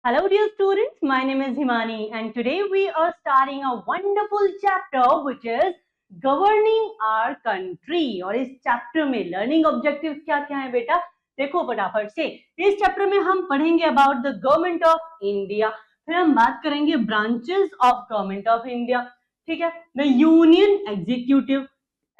Hello dear students, my name is Himani and today we are starting a wonderful chapter which is governing our country। और इस chapter में learning objectives क्या क्या है बेटा, देखो फटाफट से। इस चैप्टर में हम पढ़ेंगे about the government of India, फिर हम बात करेंगे branches of government of India, ठीक है, the union executive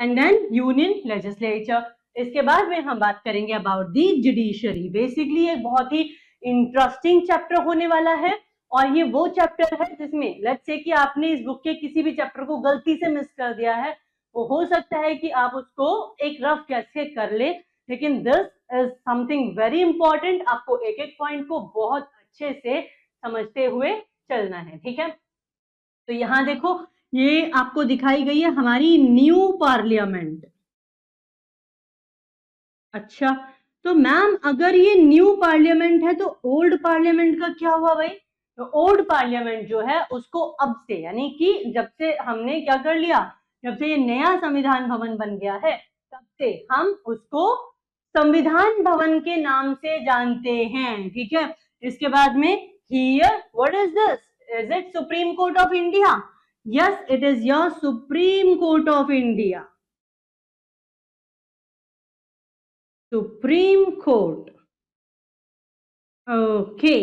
and then union legislature. इसके बाद में हम बात करेंगे अबाउट द जुडिशरी। बेसिकली एक बहुत ही इंटरेस्टिंग चैप्टर होने वाला है और ये वो चैप्टर है जिसमें लेट्स से कि आपने इस बुक के किसी भी चैप्टर को गलती से मिस कर दिया है, वो हो सकता है कि आप उसको एक रफ कैसे कर ले, लेकिन this is something very important. आपको एक एक पॉइंट को बहुत अच्छे से समझते हुए चलना है, ठीक है। तो यहाँ देखो, ये आपको दिखाई गई है हमारी न्यू पार्लियामेंट। अच्छा, तो मैम अगर ये न्यू पार्लियामेंट है तो ओल्ड पार्लियामेंट का क्या हुआ भाई? तो ओल्ड पार्लियामेंट जो है उसको अब से, यानी कि जब से हमने क्या कर लिया, जब से ये नया संविधान भवन बन गया है तब से हम उसको संविधान भवन के नाम से जानते हैं, ठीक है। इसके बाद में here what is this, is it supreme court of India? Yes, it is your supreme court of India, Supreme court. Okay,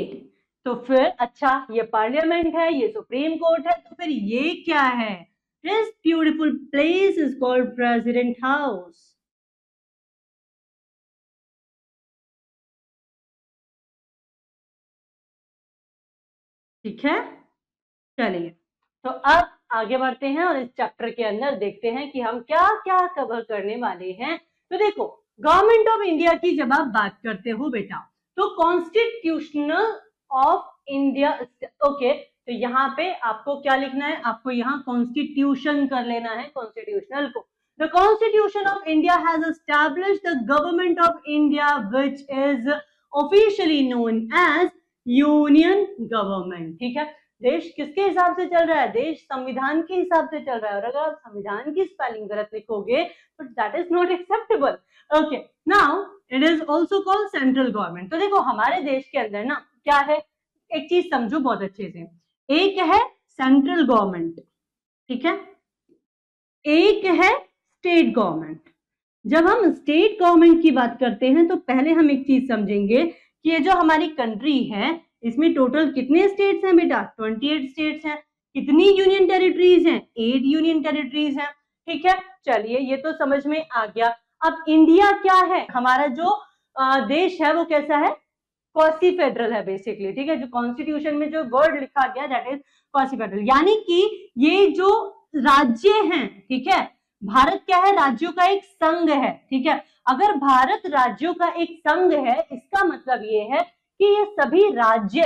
तो फिर अच्छा, ये पार्लियामेंट है, ये सुप्रीम कोर्ट है, तो फिर ये क्या है? This beautiful place is called president house. ठीक है, चलिए तो अब आगे बढ़ते हैं और इस चैप्टर के अंदर देखते हैं कि हम क्या क्या कवर करने वाले हैं। तो देखो, गवर्नमेंट ऑफ इंडिया की जब आप बात करते हो बेटा, तो कॉन्स्टिट्यूशनल ऑफ इंडिया, ओके, तो यहाँ पे आपको क्या लिखना है, आपको यहाँ कॉन्स्टिट्यूशन कर लेना है, कॉन्स्टिट्यूशनल को। The Constitution of India has established the government of India, which is officially known as union government, ठीक है। देश किसके हिसाब से चल रहा है? देश संविधान के हिसाब से चल रहा है, और अगर आप संविधान की स्पेलिंग गलत लिखोगे तो that is not acceptable. Okay, now it is also called central government. तो देखो हमारे देश के अंदर ना क्या है, एक चीज समझो बहुत अच्छे से, एक है सेंट्रल गवर्नमेंट, ठीक है, एक है स्टेट गवर्नमेंट। जब हम स्टेट गवर्नमेंट की बात करते हैं तो पहले हम एक चीज समझेंगे कि ये जो हमारी कंट्री है इसमें टोटल कितने स्टेट्स हैं बेटा? 28 स्टेट्स हैं। कितनी यूनियन टेरिटरीज हैं? 8 यूनियन टेरिटरीज हैं, ठीक है। चलिए, ये तो समझ में आ गया। अब इंडिया क्या है? हमारा जो देश है वो कैसा है? क्वासी फेडरल है बेसिकली, ठीक है। जो कॉन्स्टिट्यूशन में जो वर्ड लिखा गया दैट इज क्वासी फेडरल, यानी कि ये जो राज्य हैं, ठीक है, भारत क्या है? राज्यों का एक संघ है, ठीक है। अगर भारत राज्यों का एक संघ है, इसका मतलब ये है कि ये सभी राज्य,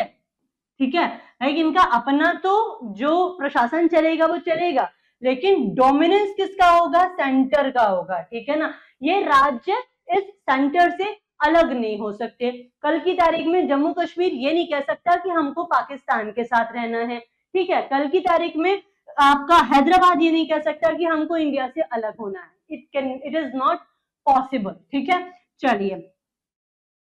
ठीक है, इनका अपना तो जो प्रशासन चलेगा वो चलेगा, लेकिन डोमिनेंस किसका होगा? सेंटर का होगा, ठीक है ना। ये राज्य इस सेंटर से अलग नहीं हो सकते। कल की तारीख में जम्मू कश्मीर ये नहीं कह सकता कि हमको पाकिस्तान के साथ रहना है, ठीक है। कल की तारीख में आपका हैदराबाद ये नहीं कह सकता कि हमको इंडिया से अलग होना है। इट इज नॉट पॉसिबल, ठीक है। चलिए,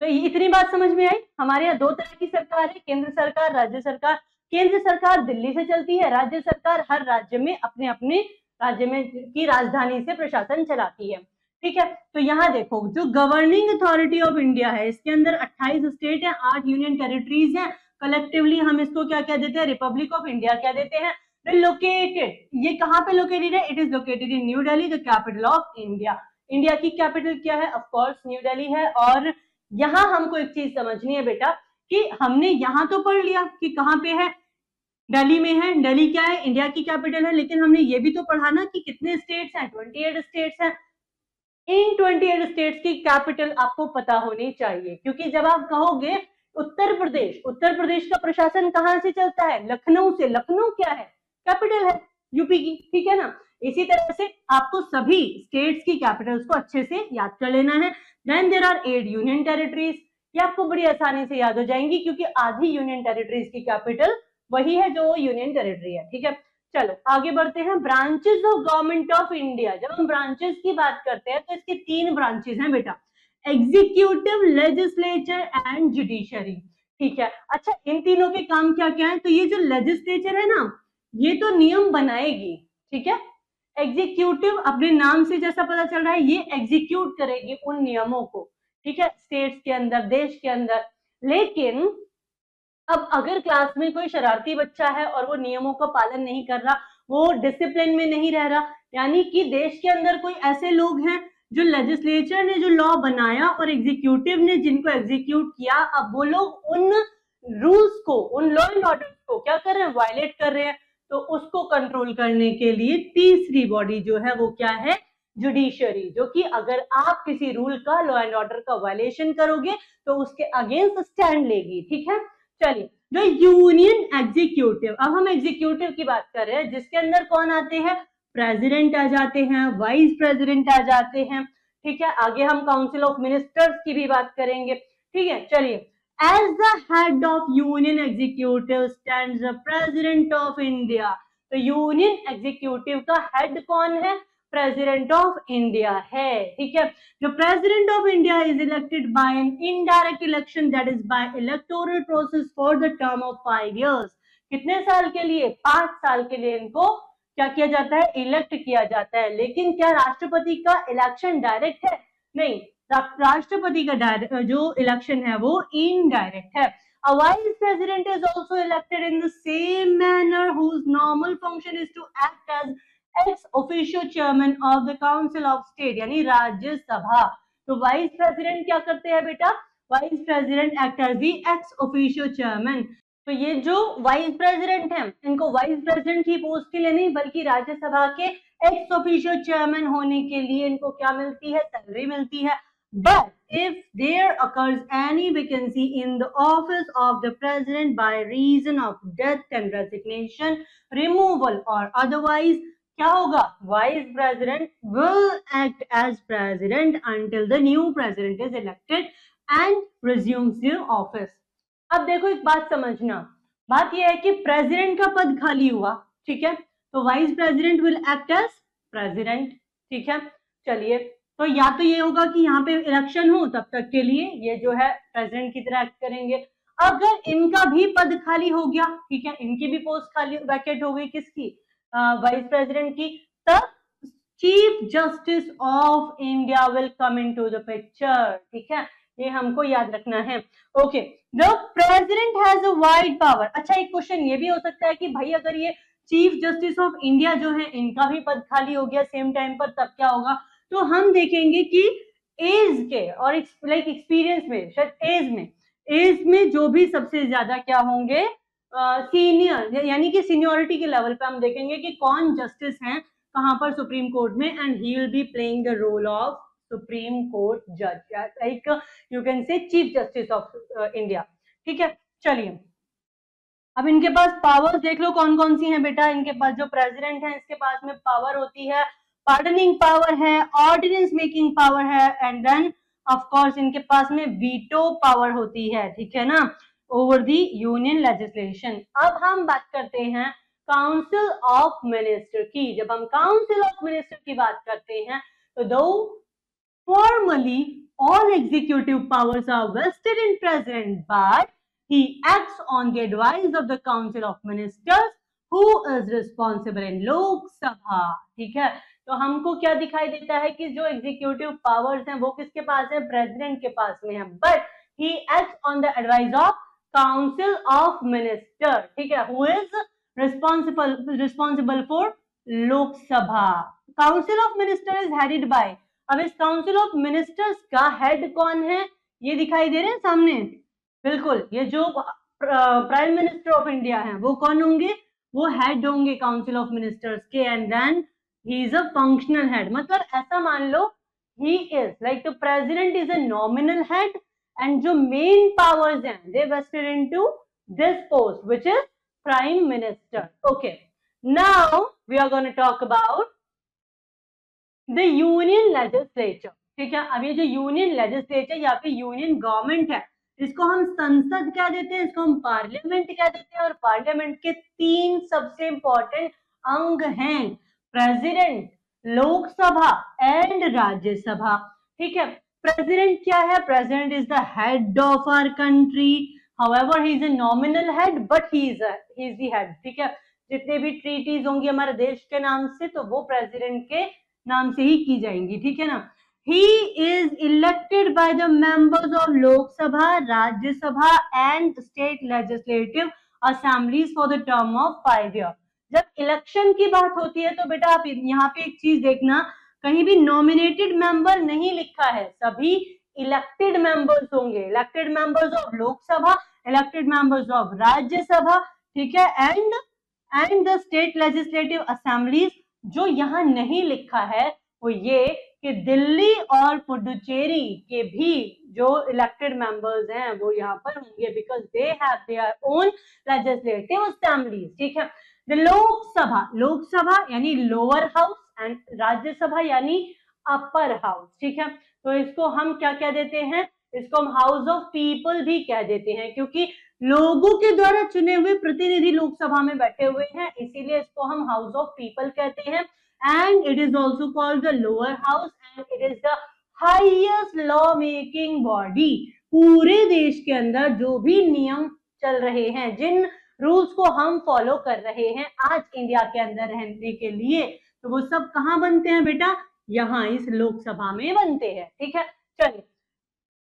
तो इतनी बात समझ में आई। हमारे यहाँ दो तरह की सरकार है, केंद्र सरकार, राज्य सरकार। केंद्र सरकार दिल्ली से चलती है, राज्य सरकार हर राज्य में अपने अपने राज्य में की राजधानी से प्रशासन चलाती है, ठीक है। तो यहाँ देखो, जो गवर्निंग अथॉरिटी ऑफ इंडिया है इसके अंदर 28 स्टेट है, 8 यूनियन टेरिटरीज है। कलेक्टिवली हम इसको क्या क्या देते हैं? रिपब्लिक ऑफ इंडिया क्या देते हैं? लोकेटेड, ये कहाँ पे लोकेटेड है? It is located in new Delhi, the capital of India. India की कैपिटल क्या है? ऑफ कोर्स न्यू दिल्ली है। और यहाँ हमको एक चीज समझनी है बेटा कि हमने यहाँ तो पढ़ लिया कि कहाँ पे है, दिल्ली में है। दिल्ली क्या है? इंडिया की कैपिटल है। लेकिन हमने ये भी तो पढ़ा ना कि कितने स्टेट्स हैं? 28 स्टेट्स हैं। इन 28 स्टेट्स की कैपिटल आपको पता होनी चाहिए, क्योंकि जब आप कहोगे उत्तर प्रदेश, उत्तर प्रदेश का प्रशासन कहाँ से चलता है? लखनऊ से। लखनऊ क्या है? कैपिटल है यूपी की, ठीक है ना। इसी तरह से आपको सभी स्टेट्स की कैपिटल्स को अच्छे से याद कर लेना है। Then there are 8 union territories, ये आपको बड़ी आसानी से याद हो जाएंगी क्योंकि आधी यूनियन टेरिटरीज की कैपिटल वही है जो यूनियन टेरिटरी है, ठीक है। चलो आगे बढ़ते हैं। Branches of government of India, जब हम ब्रांचेस की बात करते हैं तो इसके 3 ब्रांचेस हैं बेटा, एग्जीक्यूटिव, लेजिस्लेचर एंड जुडिशरी, ठीक है। अच्छा, इन तीनों के काम क्या क्या है? तो ये जो लेजिस्लेचर है ना, ये तो नियम बनाएगी, ठीक है। एग्जीक्यूटिव अपने नाम से जैसा पता चल रहा है, ये एग्जीक्यूट करेगी उन नियमों को, ठीक है, स्टेट्स के अंदर, देश के अंदर। लेकिन अब अगर क्लास में कोई शरारती बच्चा है और वो नियमों का पालन नहीं कर रहा, वो डिसिप्लिन में नहीं रह रहा, यानी कि देश के अंदर कोई ऐसे लोग हैं जो लेजिस्लेचर ने जो लॉ बनाया और एग्जीक्यूटिव ने जिनको एग्जीक्यूट किया, अब वो लोग उन रूल्स को, उन लॉ एंड ऑर्डर को क्या कर रहे हैं? वायलेट कर रहे हैं। तो उसको कंट्रोल करने के लिए तीसरी बॉडी जो है वो क्या है? जुडिशरी, जो कि अगर आप किसी रूल का, लॉ एंड ऑर्डर का वायलेशन करोगे तो उसके अगेंस्ट स्टैंड लेगी, ठीक है। चलिए, जो यूनियन एग्जीक्यूटिव, अब हम एग्जीक्यूटिव की बात कर रहे हैं, जिसके अंदर कौन आते हैं? प्रेसिडेंट आ जाते हैं, वाइस प्रेसिडेंट आ जाते हैं, ठीक है। आगे हम काउंसिल ऑफ मिनिस्टर्स की भी बात करेंगे, ठीक है। चलिए, as the head of union executive stands the president of India. तो यूनियन एग्जीक्यूटिव का हेड कौन है? प्रेसिडेंट ऑफ इंडिया है, ठीक है। The President of India is elected by an indirect election, that is by electoral process for the term of 5 years. कितने साल के लिए? 5 साल के लिए इनको क्या किया जाता है? इलेक्ट किया जाता है। लेकिन क्या राष्ट्रपति का इलेक्शन डायरेक्ट है? नहीं, राष्ट्रपति का जो इलेक्शन है वो इनडायरेक्ट है। A vice president is also elected in the same manner, whose normal function is to act as ex officio chairman of the council of state, यानी राज्यसभा। तो वाइस प्रेसिडेंट क्या करते हैं बेटा? Vice president act as the ex officio chairman. तो ये जो vice president हैं, इनको वाइस प्रेसिडेंट की पोस्ट के लिए नहीं, बल्कि राज्यसभा के एक्स ऑफिशियो चेयरमैन होने के लिए इनको क्या मिलती है? सैलरी मिलती है। But if there occurs any vacancy in the office of the president by reason of death and resignation, removal or otherwise, क्या होगा? Vice president will act as president until the new president is elected and resumes their office. अब देखो, एक बात समझना, बात यह है कि प्रेसिडेंट का पद खाली हुआ, ठीक है, तो vice president will act as president, ठीक है। चलिए, तो या तो ये होगा कि यहाँ पे इलेक्शन हो, तब तक के लिए ये जो है प्रेसिडेंट की तरह एक्ट करेंगे। अगर इनका भी पद खाली हो गया, ठीक है, इनकी भी पोस्ट खाली वैकेट हो गई, किसकी? वाइस प्रेसिडेंट की, तब chief justice of India will come into the picture, ठीक है, ये हमको याद रखना है। Okay, the president has a wide power. अच्छा, एक क्वेश्चन ये भी हो सकता है कि भाई अगर ये चीफ जस्टिस ऑफ इंडिया जो है, इनका भी पद खाली हो गया सेम टाइम पर, तब क्या होगा? तो हम देखेंगे कि एज के और लाइक एक्सपीरियंस में, शायद एज में जो भी सबसे ज्यादा क्या होंगे? सीनियर, यानी कि सीनियोरिटी के लेवल पे हम देखेंगे कि कौन जस्टिस हैं कहां पर? सुप्रीम कोर्ट में, and he will be playing the role of Supreme Court जज, like you can say chief justice of India, ठीक है। चलिए, अब इनके पास पावर्स देख लो कौन कौन सी हैं बेटा। इनके पास जो प्रेसिडेंट है, इसके पास में पावर होती है, पार्डनिंग पावर है, ऑर्डिनेंस मेकिंग पावर है, एंड देन ऑफ कोर्स इनके पास में वीटो पावर होती है, ठीक है ना, ओवर द यूनियन लेजिस्लेशन। अब हम बात करते हैं काउंसिल ऑफ मिनिस्टर की। जब हम काउंसिल ऑफ मिनिस्टर की बात करते हैं, तो दो formally all executive powers are vested in president, but he acts on the advice of the council of ministers who is responsible in Lok Sabha, ठीक है। तो हमको क्या दिखाई देता है कि जो एग्जीक्यूटिव पावर्स हैं वो किसके पास है? प्रेसिडेंट के पास में है, but he acts on the advice of council of minister, ठीक है, who is responsible for Lok Sabha. Council of minister is headed by, अब इस काउंसिल ऑफ मिनिस्टर्स का हेड कौन है? ये दिखाई दे रहे हैं सामने, बिल्कुल, ये जो प्राइम मिनिस्टर ऑफ इंडिया है वो कौन होंगे? वो हेड होंगे काउंसिल ऑफ मिनिस्टर्स के, and then he is a functional head. मतलब ऐसा मान लो, he is like the president is a nominal head, and जो मेन पावर्स हैं they vested into this post which is prime minister. Okay, now we are going to talk about the union legislature, ठीक है। अब ये जो union legislature या फिर union government है, इसको हम संसद क्या देते हैं? इसको हम पार्लियामेंट क्या देते हैं? और पार्लियामेंट के 3 सबसे इंपॉर्टेंट अंग हैं, प्रेसिडेंट, लोकसभा एंड राज्यसभा, ठीक है। प्रेसिडेंट क्या है? President is the head of our country, however he is a nominal head but he is the head, ठीक है। जितने भी ट्रीटीज होंगी हमारे देश के नाम से तो वो प्रेसिडेंट के नाम से ही की जाएंगी, ठीक है ना। He is elected by the members of Lok Sabha, Rajya Sabha and state legislative assemblies for the term of 5 years. जब इलेक्शन की बात होती है तो बेटा आप यहाँ पे एक चीज देखना, कहीं भी नॉमिनेटेड मेंबर नहीं लिखा है, सभी इलेक्टेड मेंबर्स होंगे, elected members of Lok Sabha, elected members of Rajya Sabha, ठीक है, and the state legislative assemblies. जो यहाँ नहीं लिखा है वो ये कि दिल्ली और पुडुचेरी के भी जो इलेक्टेड मेंबर्स हैं वो यहाँ पर होंगे, because they have their own legislative assemblies, ठीक है। द लोकसभा यानी लोअर हाउस एंड राज्यसभा यानी अपर हाउस, ठीक है। तो इसको हम क्या कह देते हैं, इसको हम हाउस ऑफ पीपल भी कह देते हैं, क्योंकि लोगों के द्वारा चुने हुए प्रतिनिधि लोकसभा में बैठे हुए हैं, इसीलिए इसको हम हाउस ऑफ पीपल कहते हैं। And it is also called the lower house and it is the highest law making body. पूरे देश के अंदर जो भी नियम चल रहे हैं, जिन रूल्स को हम फॉलो कर रहे हैं आज इंडिया के अंदर रहने के लिए, तो वो सब कहाँ बनते हैं बेटा, यहाँ इस लोकसभा में बनते हैं, ठीक है। चलिए,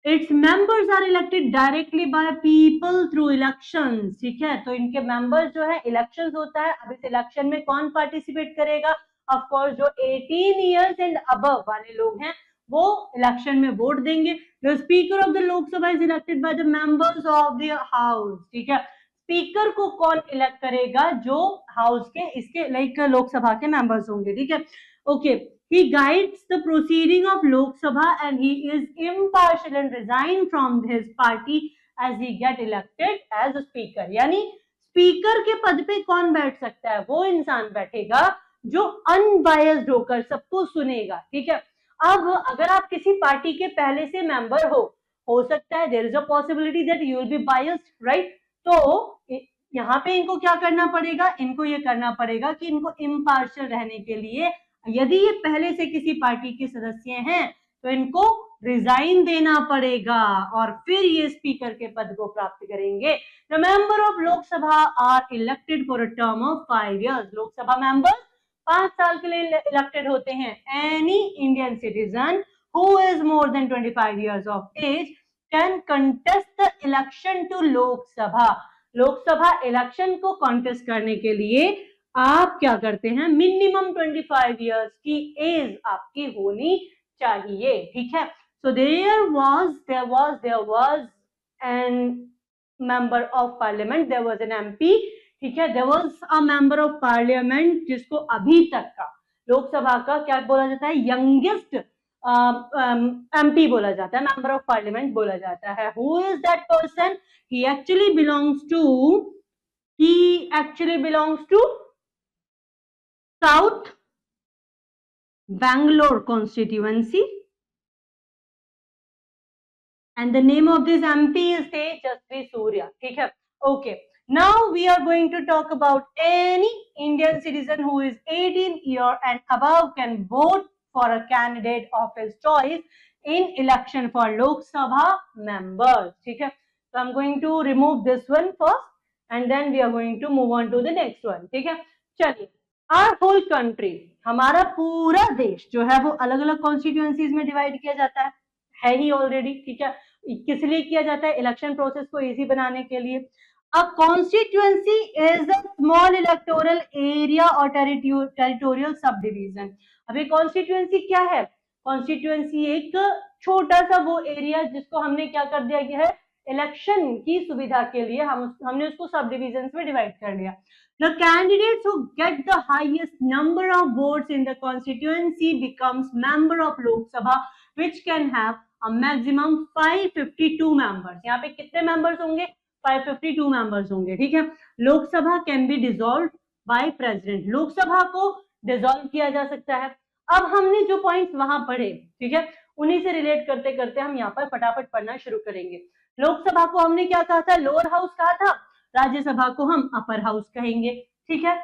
Its members are elected directly by people through elections, ठीक है। तो इनके मेंबर्स जो है इलेक्शंस होता है। अब इस इलेक्शन में कौन पार्टिसिपेट करेगा, ऑफ कोर्स जो 18 इयर्स एंड अबव वाले लोग हैं वो इलेक्शन में वोट देंगे। The speaker of the Lok Sabha is elected by the members of the house, ठीक है। स्पीकर को कौन इलेक्ट करेगा, जो हाउस के इसके लाइक लोकसभा के मेंबर्स होंगे, ठीक है। Okay, he guides the proceeding of Lok Sabha and he is impartial and resign from his party as he get elected as a speaker। यानी स्पीकर के पद पे कौन बैठ सकता है, वो इंसान बैठेगा जो अनबायस्ड होकर सबको सुनेगा, ठीक है। अब अगर आप किसी पार्टी के पहले से मेंबर हो सकता है there is a possibility that you will be biased, right. तो यहाँ पे इनको क्या करना पड़ेगा, इनको ये करना पड़ेगा कि इनको इम्पार्शियल रहने के लिए, यदि ये पहले से किसी पार्टी के सदस्य हैं तो इनको रिजाइन देना पड़ेगा और फिर ये स्पीकर के पद को प्राप्त करेंगे। The member of Lok Sabha are elected for a term of 5 years। Lok Sabha members 5 साल के लिए इलेक्टेड होते हैं। Any Indian citizen who is more than 25 years of age can contest the election to Lok Sabha. Lok Sabha election को कॉन्टेस्ट करने के लिए आप क्या करते हैं, मिनिमम 25 years की एज आपकी होनी चाहिए, ठीक है। So there was an member of parliament, there was an MP, ठीक है। There was a member of parliament जिसको अभी तक का लोकसभा का क्या बोला जाता है, यंगेस्ट एमपी बोला जाता है, मेंबर ऑफ पार्लियामेंट बोला जाता है। Who is that person, he actually belongs to South Bangalore constituency and the name of this MP is Tejasvi Surya, ठीक है। Okay, now we are going to talk about any Indian citizen who is 18 years and above can vote for a candidate of his choice in election for Lok Sabha members, ठीक है। So I'm going to remove this one first and then we are going to move on to the next one, ठीक है। चलिए, Our whole country, हमारा पूरा देश जो है वो अलग अलग कॉन्स्टिट्यूएंसीज में डिवाइड किया जाता है ही ऑलरेडी, ठीक है। किस लिए किया जाता है, इलेक्शन प्रोसेस को इजी बनाने के लिए। A constituency is a small electoral area और टेरिटोरियल सब डिवीजन। अब ये कॉन्स्टिट्यूएंसी क्या है, कॉन्स्टिट्यूएंसी एक छोटा सा वो एरिया जिसको हमने क्या कर दिया गया है, इलेक्शन की सुविधा के लिए हमने उसको सब डिविजन में डिवाइड कर लिया। The candidates who get the highest number of votes in the constituency becomes member of Lok Sabha, which can have a maximum 552 members। यहाँ पे कितने members होंगे, 552 members होंगे, ठीक है। Lok Sabha can be dissolved by president। Lok Sabha को डिसॉल्व किया जा सकता है। अब हमने जो पॉइंट्स वहां पढ़े, ठीक है, उन्हीं से रिलेट करते करते हम यहाँ पर फटाफट पढ़ना शुरू करेंगे। लोकसभा को हमने क्या कहा था, लोअर हाउस कहा था, राज्यसभा को हम अपर हाउस कहेंगे, ठीक है।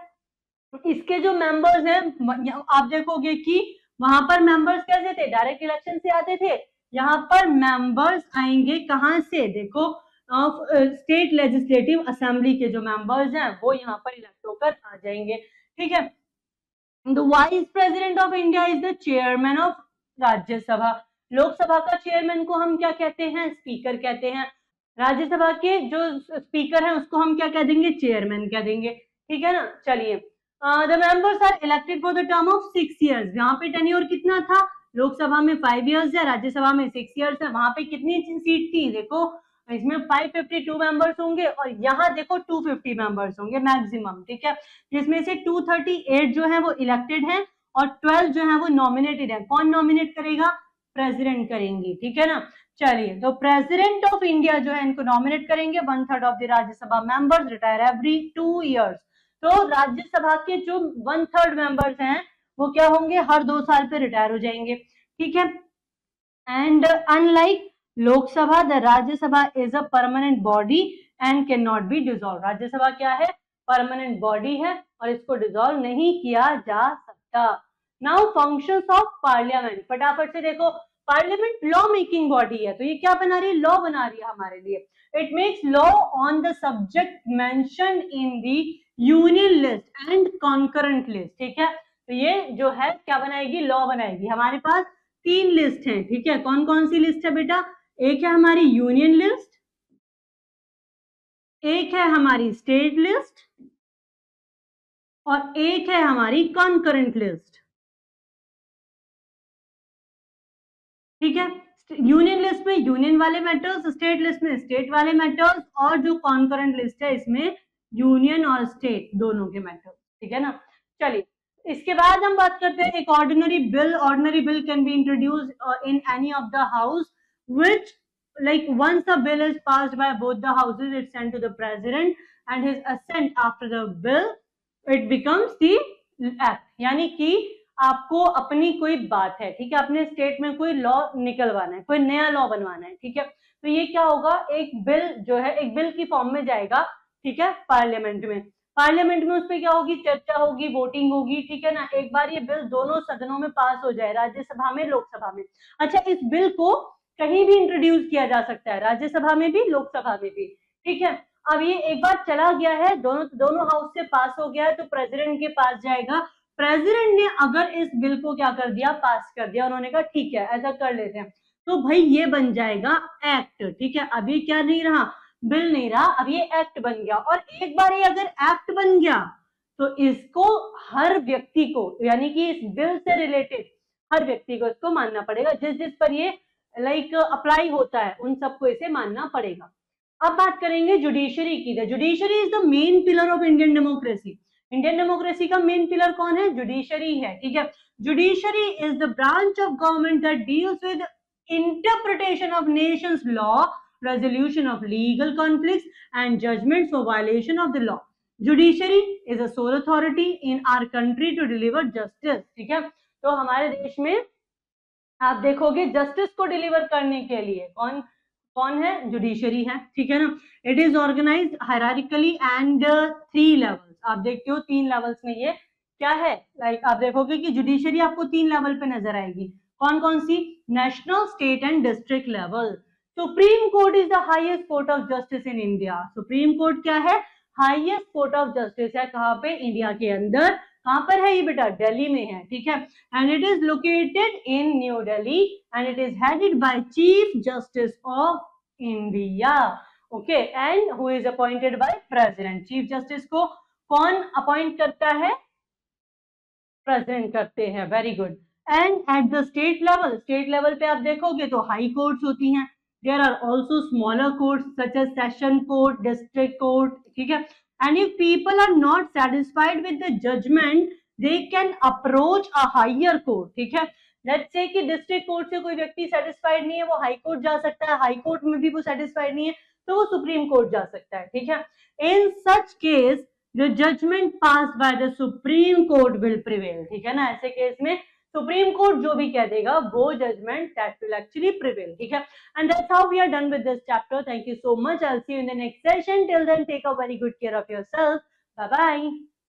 इसके जो मेंबर्स हैं आप देखोगे कि वहां पर मेंबर्स कैसे थे, डायरेक्ट इलेक्शन से आते थे। यहाँ पर मेंबर्स आएंगे कहां से, देखो ऑफ स्टेट लेजिस्लेटिव असेंबली के जो मेंबर्स हैं वो यहाँ पर इलेक्ट होकर आ जाएंगे, ठीक है। The vice president of India is the chairman of Rajya Sabha. Lok Sabha का चेयरमैन को हम क्या कहते हैं? स्पीकर कहते हैं। राज्यसभा के जो स्पीकर हैं उसको हम क्या कह देंगे? चेयरमैन कह देंगे, ठीक है ना। चलिए, the members are elected for the term of 6 years. यहाँ पे टेन्योर कितना था? लोकसभा में 5 इयर्स है, राज्यसभा में 6 इयर्स है। वहां पे कितनी सीट थी? देखो इसमें 552 मेंबर्स होंगे और यहाँ देखो 250 मेंबर्स होंगे मैक्सिमम, ठीक है। जिसमें से 238 जो है वो इलेक्टेड है और 12 जो है वो नॉमिनेटेड है। कौन नॉमिनेट करेगा? प्रेसिडेंट करेंगे, ठीक है ना। चलिए, तो प्रेसिडेंट ऑफ इंडिया जो है इनको नॉमिनेट करेंगे। 1/3 of the Rajya Sabha members retire every 2 years. तो राज्यसभा के जो 1/3 मेंबर्स हैं वो क्या होंगे? हर 2 साल पे रिटायर हो जाएंगे, ठीक है। And unlike Lok Sabha, the Rajya Sabha is a permanent body and can not be dissolve. Rajya Sabha क्या है? परमानेंट बॉडी है और इसको डिसॉल्व नहीं किया जा सकता। नाउ फंक्शंस ऑफ पार्लियामेंट, फटाफट से देखो। पार्लियामेंट लॉ मेकिंग बॉडी है, तो ये क्या बना रही है? लॉ बना रही है हमारे लिए। It makes law on the subject mention in the union list and concurrent list, ठीक है। तो ये जो है क्या बनाएगी? लॉ बनाएगी। हमारे पास 3 लिस्ट हैं, ठीक है। कौन कौन सी लिस्ट है बेटा? एक है हमारी यूनियन लिस्ट, एक है हमारी स्टेट लिस्ट और एक है हमारी कॉन्करेंट लिस्ट, ठीक है। यूनियन लिस्ट में यूनियन वाले मैटर्स, स्टेट लिस्ट में स्टेट वाले मैटर्स और जो कॉन्करेंट लिस्ट है इसमें यूनियन और स्टेट दोनों के मैटर्स, ठीक है ना। चलिए, इसके बाद हम बात करते हैं एक ordinary bill. Ordinary bill can be introduced in any of the house which like once a bill is passed by both the houses, it's sent to the president and his assent after the bill, it becomes the act। यानी कि आपको अपनी कोई बात है, ठीक है, अपने स्टेट में कोई लॉ निकलवाना है, कोई नया लॉ बनवाना है, ठीक है। तो ये क्या होगा? एक बिल जो है एक बिल की फॉर्म में जाएगा, ठीक है, पार्लियामेंट में। पार्लियामेंट में उस पर क्या होगी? चर्चा होगी, वोटिंग होगी, ठीक है ना। एक बार ये बिल दोनों सदनों में पास हो जाए, राज्यसभा में, लोकसभा में। अच्छा, इस बिल को कहीं भी इंट्रोड्यूस किया जा सकता है, राज्यसभा में भी, लोकसभा में भी, ठीक है। अब ये एक बार चला गया है, दोनों हाउस से पास हो गया है, तो प्रेसिडेंट के पास जाएगा। प्रेसिडेंट ने अगर इस बिल को क्या कर दिया? पास कर दिया। उन्होंने कहा ठीक है, ऐसा कर लेते हैं, तो भाई ये बन जाएगा एक्ट, ठीक है। अभी क्या नहीं रहा? बिल नहीं रहा, अब ये एक्ट बन गया। और एक बार ये अगर एक्ट बन गया तो इसको हर व्यक्ति को, यानी कि इस बिल से रिलेटेड हर व्यक्ति को इसको मानना पड़ेगा। जिस जिस पर ये अप्लाई होता है उन सबको इसे मानना पड़ेगा। अब बात करेंगे जुडिशरी की। The judiciary is the main pillar of Indian democracy. Indian democracy का मेन पिलर कौन है? जुडिशरी है, ठीक है। Judiciary is the branch of government that deals with interpretation of nation's law, resolution of legal conflicts and judgments for violation of the law. Judiciary is a sole authority in our country to deliver justice, ठीक है। तो हमारे देश में आप देखोगे justice को deliver करने के लिए कौन कौन है? जुडिशरी है, ठीक है ना। It is organised hierarchically and 3 levels. आप देखते हो 3 लेवल्स में ये क्या है? आप देखोगे कि जुडिशरी आपको 3 लेवल पे नजर आएगी। कौन कौन सी? National, state and district level. Supreme Court is the highest court of justice in India. Supreme Court क्या है? हाईएस्ट कोर्ट ऑफ जस्टिस है। कहाँ पे? इंडिया के अंदर। कहां पर है ये बेटा? दिल्ली में है, ठीक है। And it is located in new Delhi and it is headed by chief justice of India, okay. And who is appointed by president. Chief justice को कौन अपॉइंट करता है? प्रेसिडेंट करते हैं, very good. And at the state level, state level पे आप देखोगे तो हाई कोर्ट्स होती हैं। There are also smaller courts such as session court, district court, ठीक है। And if people are not satisfied with the judgment, they can approach a higher court, ठीक है। Let's say कि डिस्ट्रिक्ट कोर्ट से कोई व्यक्ति सेटिस्फाइड नहीं है, वो हाई कोर्ट जा सकता है। हाई कोर्ट में भी वो सेटिस्फाइड नहीं है तो वो सुप्रीम कोर्ट जा सकता है, ठीक है। In such case the judgment pass by the Supreme Court will prevail, ठीक है ना। ऐसे केस में सुप्रीम कोर्ट जो भी कह देगा वो judgment that will actually prevail, ठीक है। And that's how we are done with this chapter. Thank you so much. I will see you in the next session. Till then take a very good care of yourself. Bye bye.